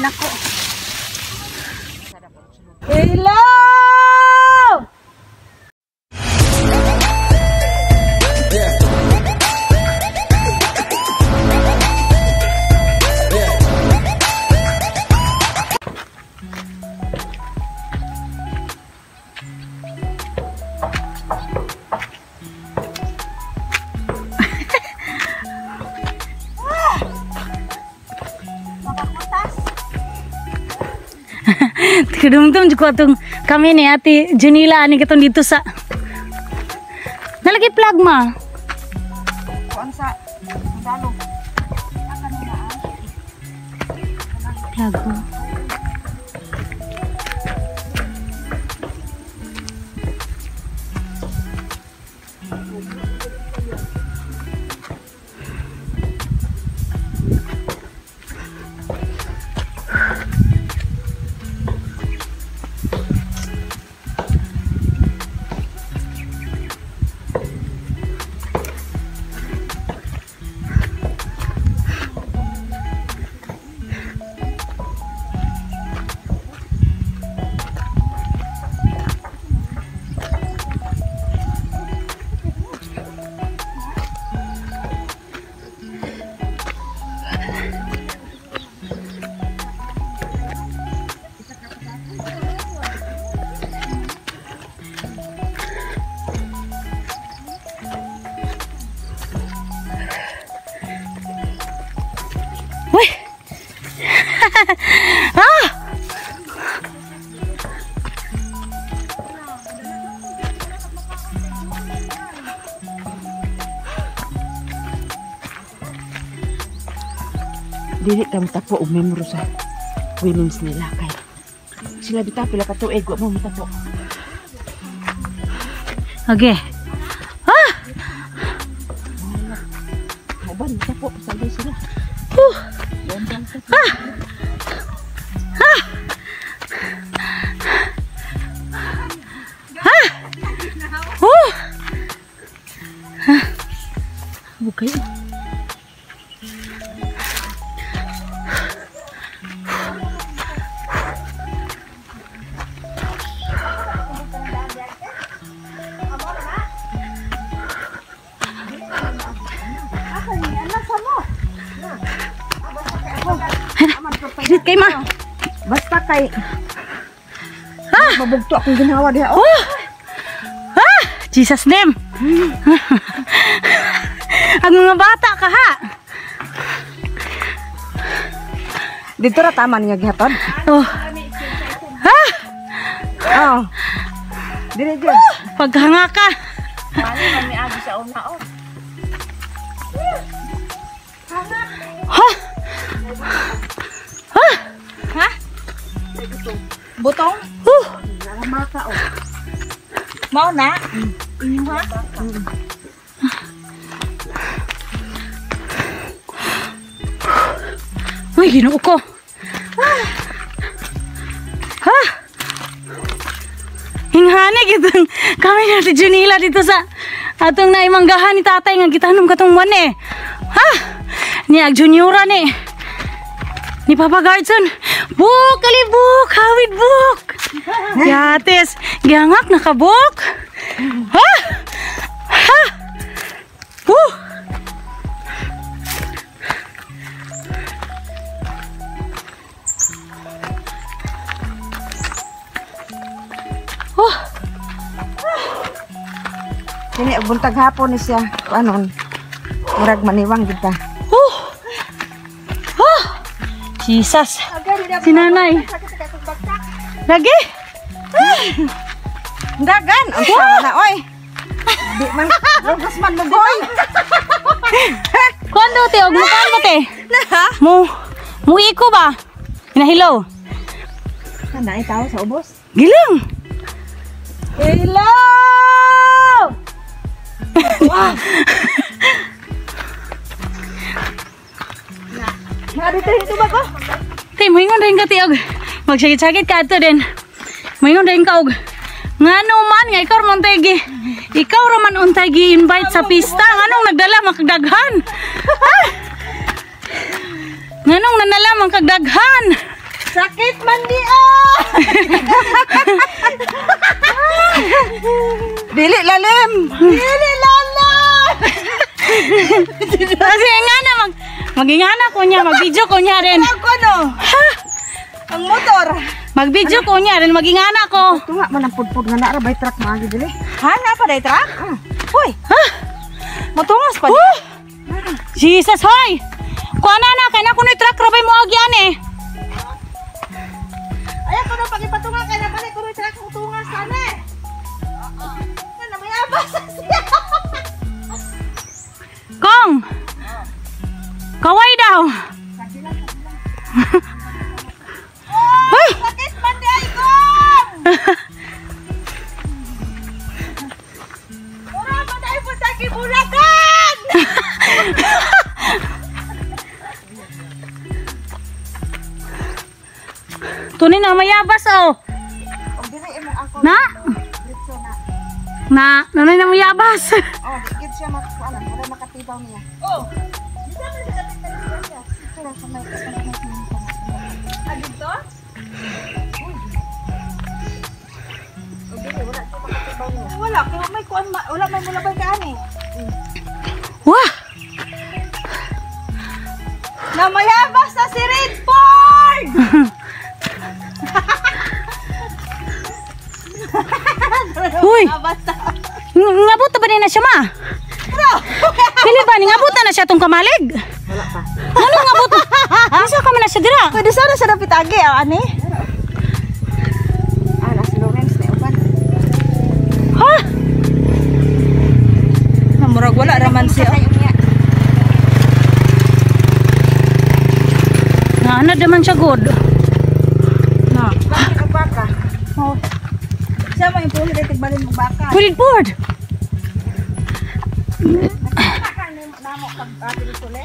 nako. Hello! Kedumdum juga tung kami nih ati Junila nih ketong dito sa nalagi plug ma konsa dalo plug mo dili kami tapo umemro sa women's nila kay sila bitaw pila ka tuig wa mo matapo. Okay. Haban tapo sabi sila. Bukan. Hidit kay ma. Basta kay mabugto akong ginawa diha. Jesus name. Ang mga bata ka ha. Dito ra tama niya gihatod. Dire jud. Paghanga ka. Ani man mi agi sa una oh. Butong? Naramaka oh. Mau na? Inyo ha? Uy, ginoo ko. Hinghanig itong kami na si Junila dito sa atong naimanggahan ni tatay nga gitanong katong buwan eh. Niag juniora ni. Ni Papa Gardson. Buk, kalibuk, hawid buk. Yates, gihangak nakabuk. Ini buntag hapon ni siya. Anon, murag maniwang kita. Jesus, si nanay. Lagi? Dagan, ang sana oy. Di man, lugas man lugoy. Kuan daw te, og mukan mo te. Mu iko ba? Hinahilaw. Nanay tao sa ubos. Gilang. Hello! Wow. Ngadito ba ko? Tay, moingon rin ka tiog. Magsagit-sagit ka ito din. Moingon rin ka og. Ngano man nga ikaw man taygi. Ikaw raman untay gi-invite sa pista. Nganong nagdala makagdaghan? Nganong nanala makagdaghan? Sakit man di ah. Dili lalim. Dili lalim. Kasi nga na magingana ko niya, mag-video ko niya rin. Ako no. Ang motor. Mag-video ko niya rin, magingana ko. Tunga man ang pudpud nga na bay truck magi dili. Ha na pa day truck? Hoy. Ha? Motungas pa. Jesus, hoy! Kuha na, kaya na ko na truck, rabay mo agyan eh. Ayan ko na pag-ipatunga kaya na balik ko na truck utungas sana eh. Ano may abas siya. Kong! Kaway daw! Oh, sakit man di ay Kong! Ora pa tayo po sa Bulacan! Tunin na, mayabas oh! Na? Nanay na mayabas! Oh, dikit siya makakualan. Wala makatibaw niya. Oh! Dito na siya kapit siya. Ito lang sa may dito? Wala, kaya may kuan, wala may mulabay ka ani. Wah! Namayabas na si Redford! Uy! Ngabot ba na siya ma? Pili ba? Ngabot na siya tong kamalig? Wala pa. Ano ngabot? Isa ka man na siya dira? Pwede sana siya napitagi, ani? Las Lawrence na uban. Ha? Murag wala raman siya. Ano naman siya good? Na. Bakit ang baka? Oh. Siya mo yung pulit ay tigbalin mong baka. Pulit board! Baka namo kag dito le.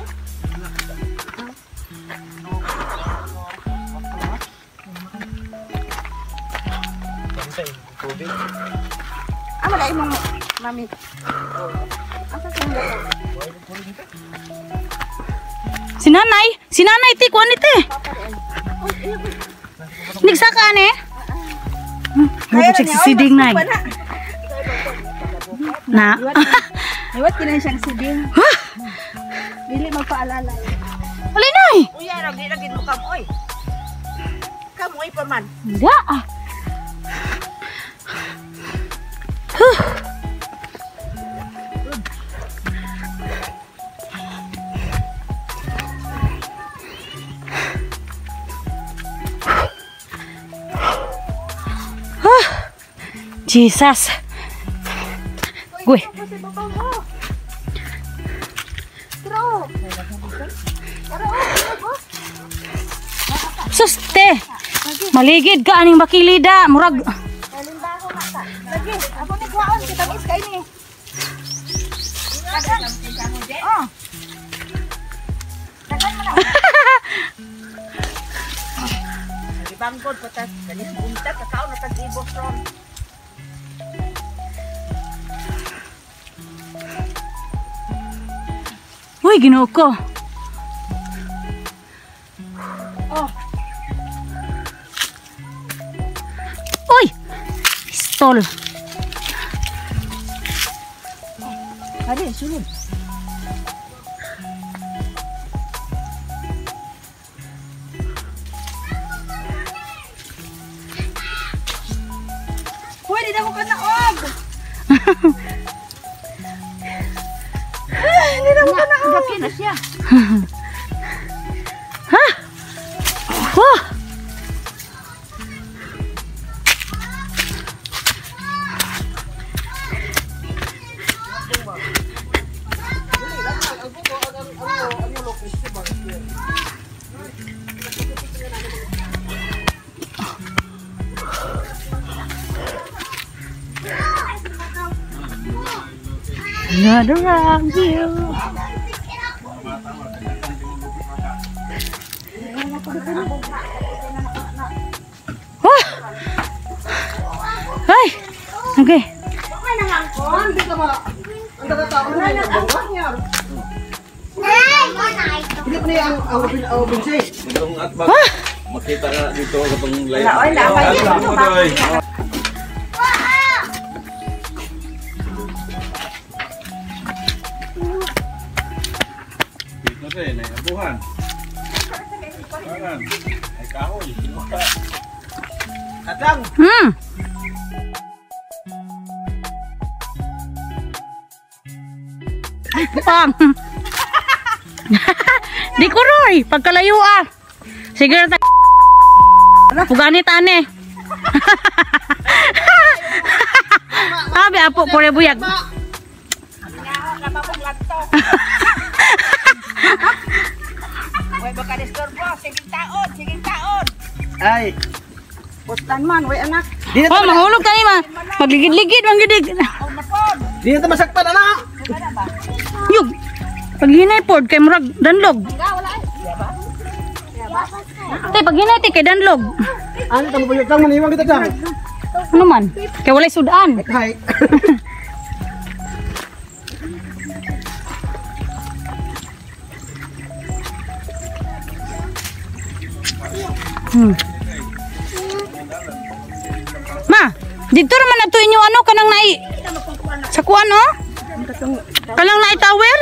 Amo dai mong mami. Asa sa mga? Si nanay ti kuan ite. Nigsaka ne? Ano si siding nay? Na. Iwat kinay siyang siding. Dili magpaalala. Alay nay. Uy, ara di lagi mo kamoy. Kamoy pa man. Da. Jesus. Gue. Suste. Maligid ka aning bakilida, murag. Kalimbaho na ta. Lagi, ako ni kuwaon kita is kay ni. Dagan. Oh. Dagan mo na. Bangkod patas, galis bunta kakao na tag-ibos ron. Uy, Ginoo ko. Oh. Uy! Pistol. Ade, sunod. Pwede na ko ka naog. Hindi na ko ka naog. Gapin na siya. Ha? Oh! Not around you. Wah! Ay! Okay. Hindi ka ba? Ang taga-tao na yung bangga niya. Hindi pa niya ang binsay. Ah! Makita na dito katong layo. Wala, wala. Dito rin, ay abuhan. Abuhan. Ay kahoy. Katang. Pang. Di ko roy, pagkalayo ah. Sige ta. Puganit ane. Abi apo pore buyag. Uy, baka disturbo. Siging taon. Ay, Pustan man, uy anak. Oh, mahulog ka ni ma. Magligid-ligid, manggidig. di na masakpan anak. Yug. Pag hinay pod kay murag danlog. Tay pag hinay ti kay danlog. Ano tamo buyog lang maniwang kita dyan. Ano man? Kay walay sudan. Hay. Ma, dito naman nato inyo ano kanang nai sa kuan oh? Kanang nai tower?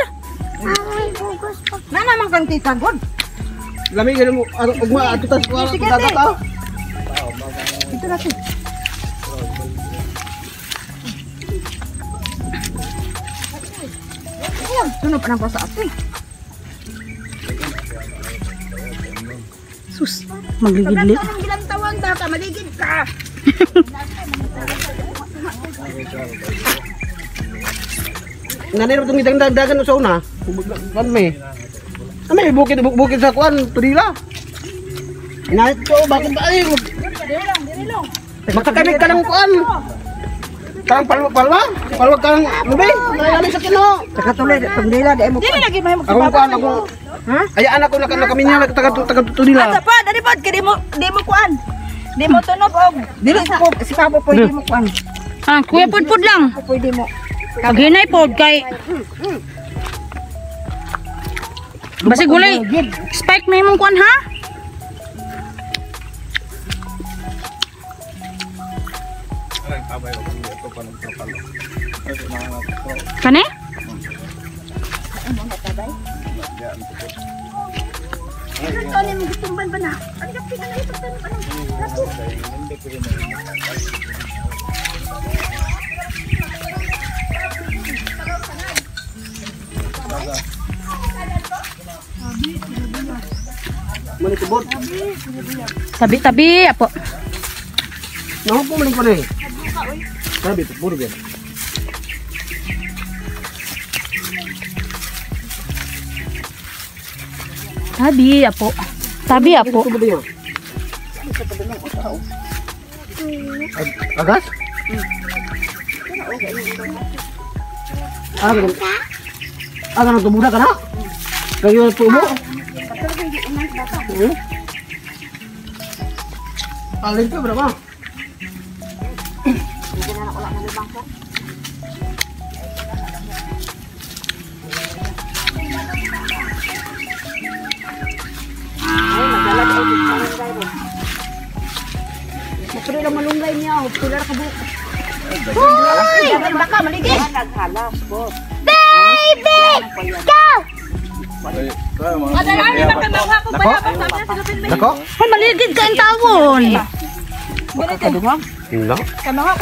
Na naman kang titagod. Lami ganun mo ugma atutas ko tata. Ito natin. Ayan, sunod pa ng basa ato eh. Sus, magligid-ligid. Anong gilantawan ka, maligid ka. Nanero tong idang dagan sa una. Kan me. Kami bukid sa kuan tudila. Inait ko bakit ba ay makakamit ka ng kuan. Kang palwa kang lubi. Nayali sa kino. Takatuloy, pagdila, di mo Dili lagi may Ako kuan ako. Ha? Ay anak ko nakaminya taga tudila. Ata pa, dali pa, di mo kuan. Di mo tunog og. Dili ko, si Papa po di mo kuan. Ah, kuya pud lang. Pwede mo. Pag hinay pod kay Basi gulay. Spike may mong kuan ha? Kane? Ano mo gitumban ba na? Ano ka pina na ito pa na? Mani tubod. Tabi-tabi apo. Naho po man ko ni. Sabi to puro gan. Tabi apo. Tabi apo. Tubod niyo. Agas? Aga na tumuda ka na? Kayo tubo? Alin ka berapa? Pero na malunggay niya, pila ka buhok. Hoy! Baka maligid. Naghalas po. Baby! Go! Nako? Ay maligid ka ang tawon. Hindi.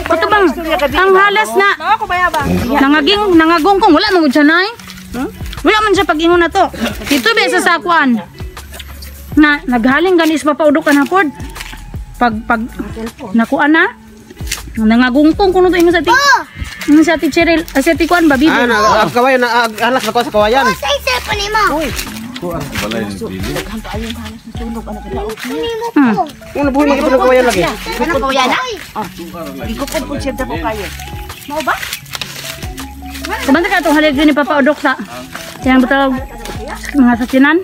Ito bang ang halas na nangagong kong wala man gud siya nay. Wala man siya pag-ingon na to. Dito be sa sakwan. Na naghaling ganis papaudok ka na pod. Pag nakuan na. Nangagungkong kuno to ingon sa ti. Ingon sa ti Cheryl, sa ti kuan ba bibi. Ah, kawayan na halas na ko sa kawayan. Say pa ni mo. Balay ng dili. Ano buhay mga ipon ng kawayan lagi? Kanang kawayan na? Gikupon po siya po kayo. Mau ba? Kumanta ka itong halig ni papaudok sa siyang batawag mga sakinan.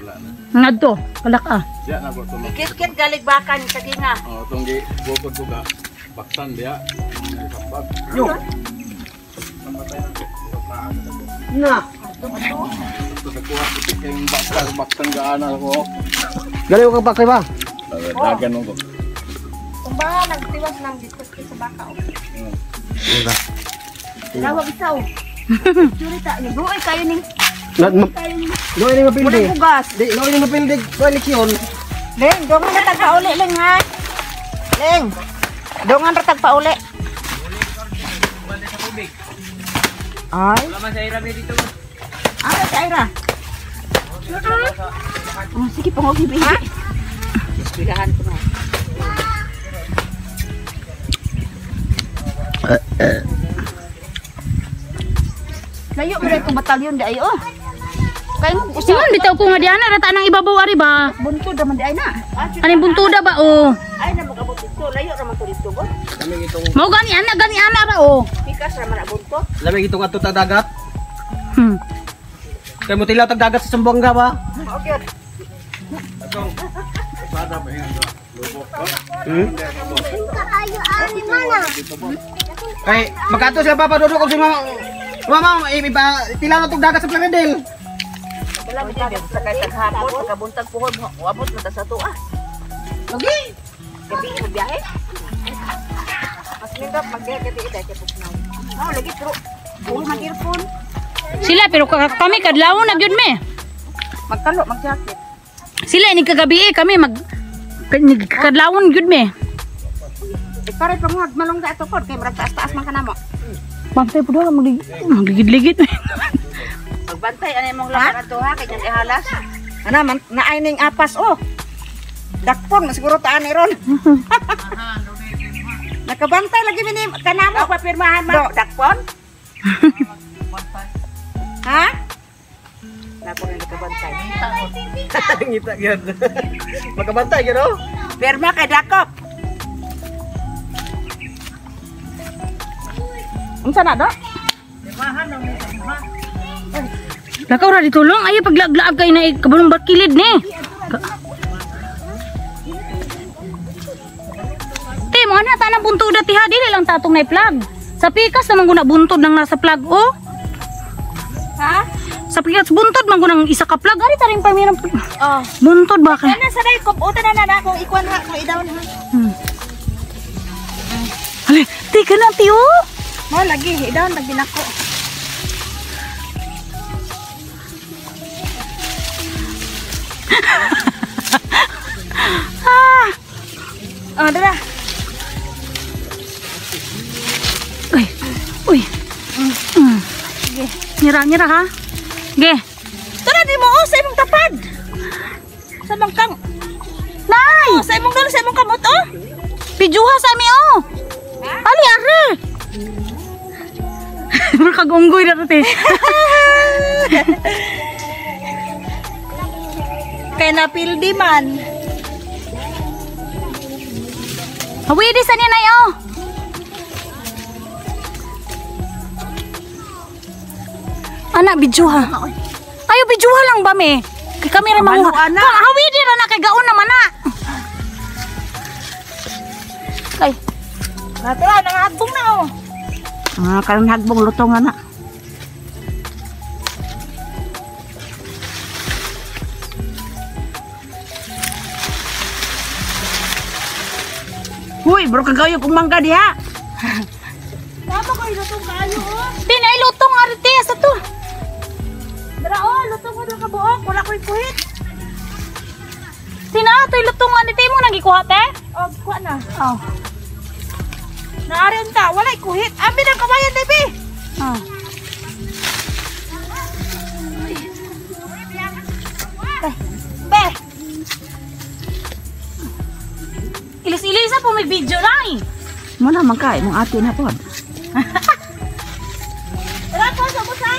Mga to, kalak ah. Diya na ko tumo. Ikit-kit galigbakan sa ginga. Oh, tunggi bukod ko ka. Baksan dia. Kapag. Yo. Na. Ito sa kuha ko kay baksan gaana ko. Gali ko bakay ba? Dagan mo ko. Kumbaga, nagtiwas ng diskus sa baka. Mura. Tawag isaw. Curita, nagruoy kayo ning. Doon ni mapildig. Walang bugas. Di, doon ni mapildig. Koleksyon. Leng, dongan na tagpauli, Leng, ha? Leng, dongan na tagpauli. Ay. Wala man sa Ira dito. Ay, sa Ira. Oh, sige, pangogi, baby. Ha? Ispigahan ko na. Layo mo rin itong batalyon di ayo. Kaya mo gusto. Singon bitaw ko nga diana rata nang ibabaw ari ba? Bunto naman di ay na. Aning buntuda ba o? Ay na magabot dito. Layo naman to dito ko. Lamig itong Mao gani ana ra o. Pikas naman na bunto. lamig itong ato ta dagat. Hmm. Kay mo tilaw tag dagat sa Sambuanga ba? Okay. Sada pa yan. Lubok ko. Kay magkato sila papadudok ko si mama iba tilaw na tag dagat sa Plaridel. Wala mo din sa kay taghapon, pagkabuntag puhod, uabot na ta sa tuwa. Okay. Gabi mo biyahe. Mas nindot magbiyahe gabi ida kay pugnaw. Oh, lagi pero puro mag-earphone. Sila pero kami kadlawon na gyud me. Magkalo, mag-jacket. Sila ni kagabi kami kadlawon gyud me. Pare pangod malungga ato pod kay murag taas-taas man kanamo. Bantay po daw magligid-ligid. Pagbantay ani mong lakad ato ha kay nang ihalas. Ana man naay ning apas oh. Dakpon na siguro taan ni ron. Nakabantay lagi mini kanamo papirmahan man dakpon. Ha? Dakpon na nakabantay. Ngita gyud. Magkabantay gyud oh. Pirma kay dakop. Unsa na do? Lakaw ra ditulong ayo paglaglaag kay na kabulong bakilid ni. Te mo ana tanang buntod dati ha dili lang tatong nay plug. Sa pikas naman ko na buntod nang nasa plug oh. Ha? Sa pikas buntod man ko nang isa ka plug ari taring pamirang Oh. buntod ba kay. Ana sa day kop utan na kung ikwan ha kung idawon ha. Ale, te kana tiyo. Mo lagi idawon lagi nako. Oh, dara. Uy. Uy. Nyira ha. Ge. Tara di mo oh, sa imong tapad. Sa imong kang. Nay, Oh, sa imong dala sa imong kamot oh. pijuha sa mi oh. Ali are. Makagunggoy na te. Kay napildi man. Hawidi sa ni nay oh. Anak bijuha. Ayo bijuha lang ba me? Kay kami ra Kabalo, mahuha. anak. Kang hawidi ra na kay gaon naman na. Kay Natira nang hagbong na oh. ah karon hagbong lutong ana. Huy, bro kagayo kung mangga diha. Tama ko ilutong kayo oh. Pinay lutong arite sa to. Dara oh, lutong mo ka buok, wala ko'y puhit. Tinatoy lutongan ni mo nagikuha te? Oh, kuha na. Oh. Naarin ta, walay kuhit. Amin ang kabayan, Debbie. Oh. Be, Ilis-ilisa po may video na eh. mo na mangkay mong ate na pod. Tara po, sa busa.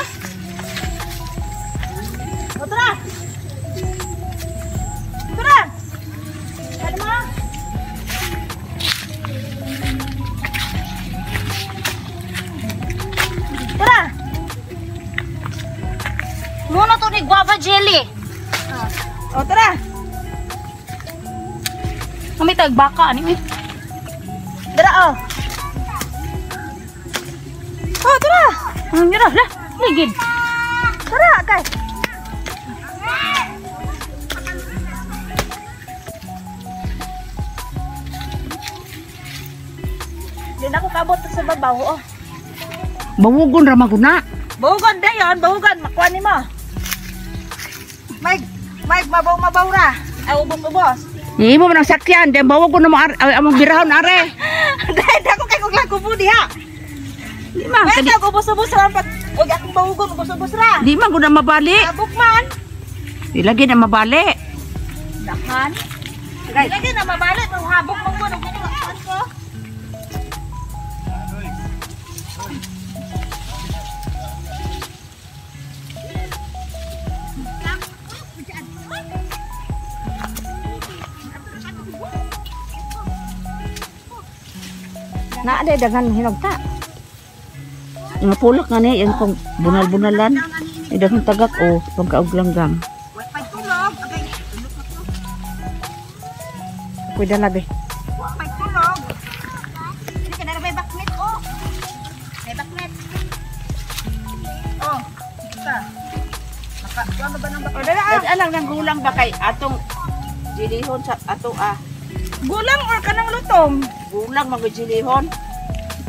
O tara. Tara. Ano mo? Tara. Muna to ni guava jelly. O tara. Kami tagbaka ani. Tara oh. Oh, tara. Ang nira lah, ligid. Tara kay. Hindi ako kabot sa babaw. Oh. Bawugon ra maguna. Bahugan dayon, bahugan. Makuha ni mo. Mike, mabaw ra. Ay, ubos. Ni mo man ang sakyan, den bawugon na mo among birahon are. Dahil ako kay kong lagubo diha. Di man Kaya ako ubos-ubos ra pag og akong bahugon, ubos-ubos ra. di man gud na mabali. Abok man. Ilagi na mabali. Dahan. Lagi na mabalik, habok mo ko nung ginagawa ko. Na ada dagan hinagta. Nga pulak nga ni yan kung bunal-bunalan. Dagan tagak o pagkauglanggam. Pagtulog, okay. Pwede na be. Pagtulog. Hindi ka na may baknet, oh. May baknet. Oh, isa. Ano ba ng baknet? Alang nang gulang ba kay atong jilihon sa ato Gulang or kanang lutong? gulang mga jilihon.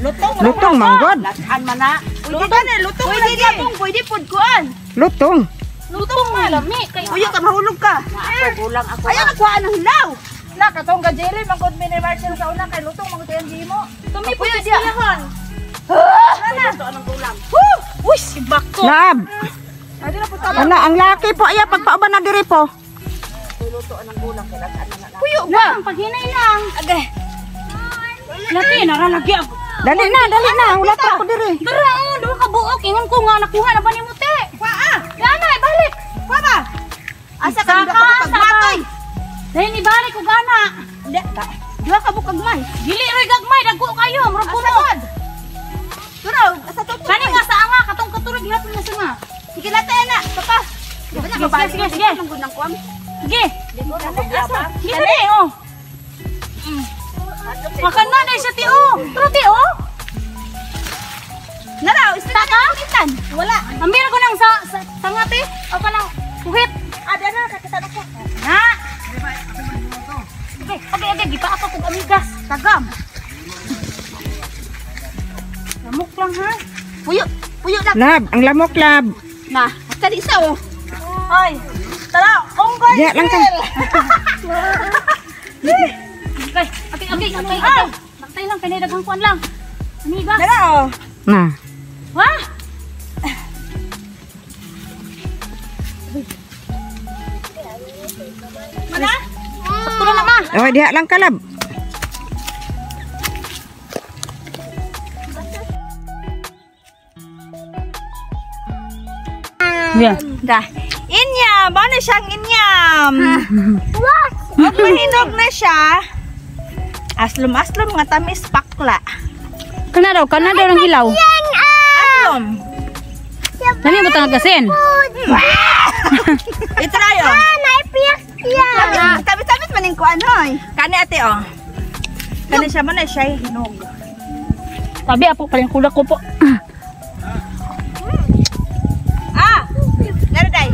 Lutong manggod. Lasan man na. Lutong ni, lutong Pwede lagi. gapong, pwede pud kuan. Lutong. Lutong malami. Uyo ka mahulog ka. Ako gulang ako. Ayaw nakuha ng hilaw. Na, katong gajere, mangkod mini Marcel sa una kay lutong, mangkod yung di mo. Tumipod yung siyahon. Ito anong gulang. Uy, si Bako. Lab. Adi na po tama. Ana ang laki po aya pagpauban na diri po. Luto anong gulang kay lasan na na. Puyo ba? Paghinay lang. Agay. Lati, naralagi ako. Dali na, wala pa ko diri. Dara, duha ka buok. Ingon ko nga nakuha na ba ni Mute? Waa. Gana, ibalik. Wa ba? Asa ka duha ka pagmatoy? Dahil ibalik ko gana. Duha ka bukag may. Dili roy gagmay, dagko kayo, murag puno. Dara, asa to? Kani nga sa anga katong katurog gihapon na sa nga. Sige lata na, papa. Sige. Sige. Sige. Sige, oh. Makan na dahil sa tiyo. Pero tiyo. Naraw, istaka? Wala. Ambira ko nang sa ngati. O ka lang, kuhit. Ada na, kakita na ko. Na. Okay. Gipa ako kung amigas. Tagam. Lamok lang ha. Puyo lang. Lab, ang lamok lab. Na, kadi isa oh. Ay, tara, onggoy. Diya lang ka. Okay. Naktay lang, kanilagang kuan lang. Amigas. Tara oh. Na. Wah! Mana? Sakto na ma. Oh, diha lang ka lab. Yeah. Dah. Inyam, mana siyang inyam? Pag mahinog na siya, aslom-aslom nga tamis pakla. Kana daw ng hilaw. Aslom. Nami mo tagasin. Itrayo. Tamis-tamis maning kuan hoy. Kani ate oh. Kani siya man siya hinog. Tabi apo paling kuda ko po. Ah! Naraday.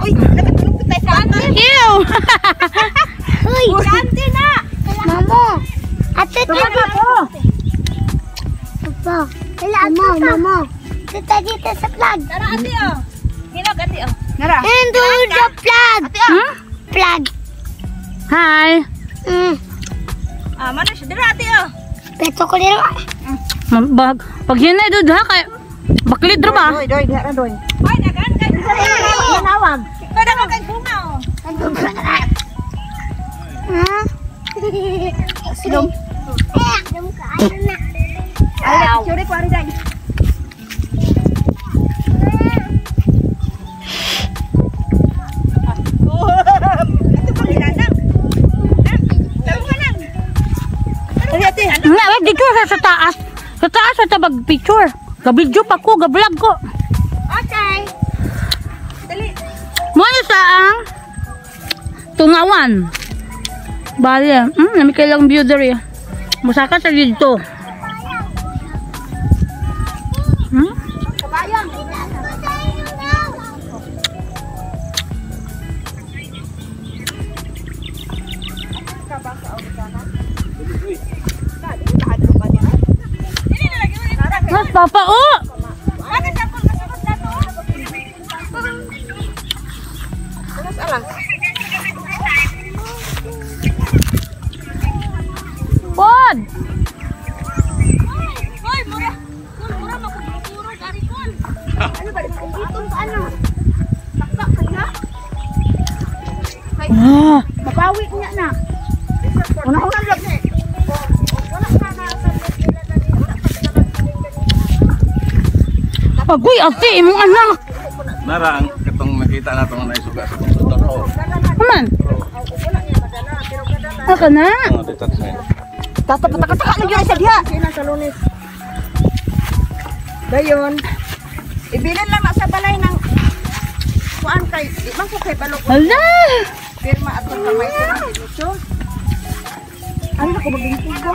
Uy, nakatulog tayo sa atin. Ew. Uy, sante na. Mamo, ate Tumaga po. Papa, mamo. Kita dito sa plug. Tara ate oh. Hinog ate oh. Nara. And do the plug. Ate oh. Plug. Hi. Ah, mana siya? Dara ate oh. Beto ko dito. Pag hinay do ha kay baklit ra ba? Doy, dara doy. Ay, dagan kay. Nawag. Kada ka kay bunga oh. Ha? Silom. Dum ka ano na. Ay, sure ko ari dai. Nga, wag dito sa taas. Sa taas sa tabag picture. Gabidyo pa ko, gablog ko. Okay. Dali. Mo sa ang tungawan. Bali, nami kailang view diri. Musaka sa dito. Kabayan. Mas papa oh. Bakit ako kasunod na to? Terus alang. Pod. Hoy, mura. Mura makapuro dari kon. Ano ba dito ka ano? Taktak ka na? Ah, Mabawi niya na. Una-una lang ni. Wala ka na sa pila dali. agoy ate imong anak. Narang katong nakita natong naisuga sa komputer oh. Aman. Aka na. Oh, detach na. Tataka na yun sa diha. Sina sa lunes. Dayon. Ibilin lang na sa balay ng kuan kay di man ko kay balok Hala. firma at kamay sa negosyo. Ano ko magbintig ko?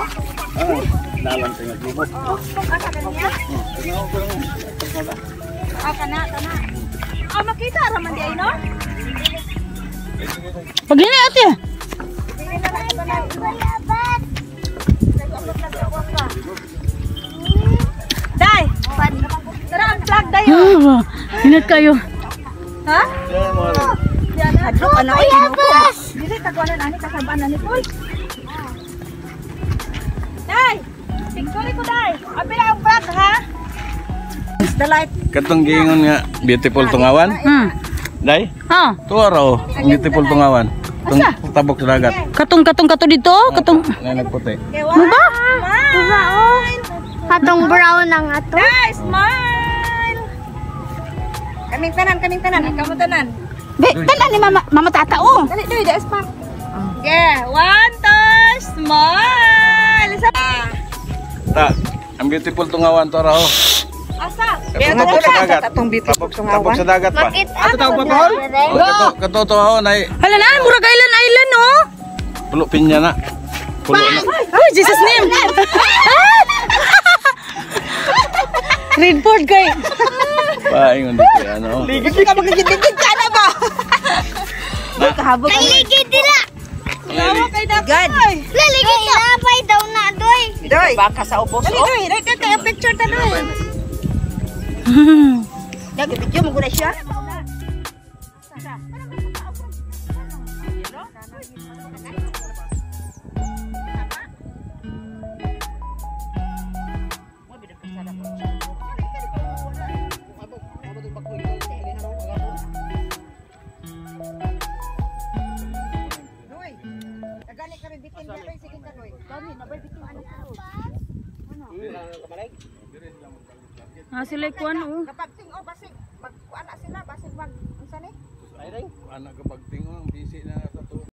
Dalan sa naglubot. Asa kaniya? Kana. Makita raman di ay no? Pagini ate. Ibilin lang na sa balay. Day! Tara ang flag dayon. Ah, ingat kayo. Ha? Hadlo ka na ay inukos. Dili tagwanan ani kasabaan na ni Paul. Day! Tingkuli ko day. Apila ang flag ha? Is the light. Katong giingon nga beautiful tungawan. Day. Ah, Tuwa raw, beautiful tungawan. Tung tabok sa dagat. katong dito, katong. Na nagputi. Ano ba? Diba oh? Katong brown ang ato. Day, smile! Kaming tanan. Kamu tanan. Dala ni mama tata oh. Dali, dali, pa. Yeah, 1, 2, smile! Isa pa. Ta, ang beautiful tungawan to raw. Asa? Tabok sa dagat. Tabok sa dagat pa. Ato tawag pa Paul? Kato tungawan ay Hala na, murag island oh. pulo pinya na. Pulo na. Oh, Jesus name. Redford kay. Paingon dito ano. Hindi ka magigigit ka na ba? Kahabog. Ligid nila. Kay Dagan. Laligid ka. Ilapay daw na, doy. Doy. Baka sa ubos. Dali, doy. Dali, kaya picture ta, doy. Dagi, video mo guna siya. Doy. Tagani kami bikin ka, doy. Sige ka, doy. Kami, nabay bikin ano ka, doy. Ah, sila kuan oh. Kapag ting o basig magkuan na sila basig mag unsa ni? Anak kapag tingong busy na sa to.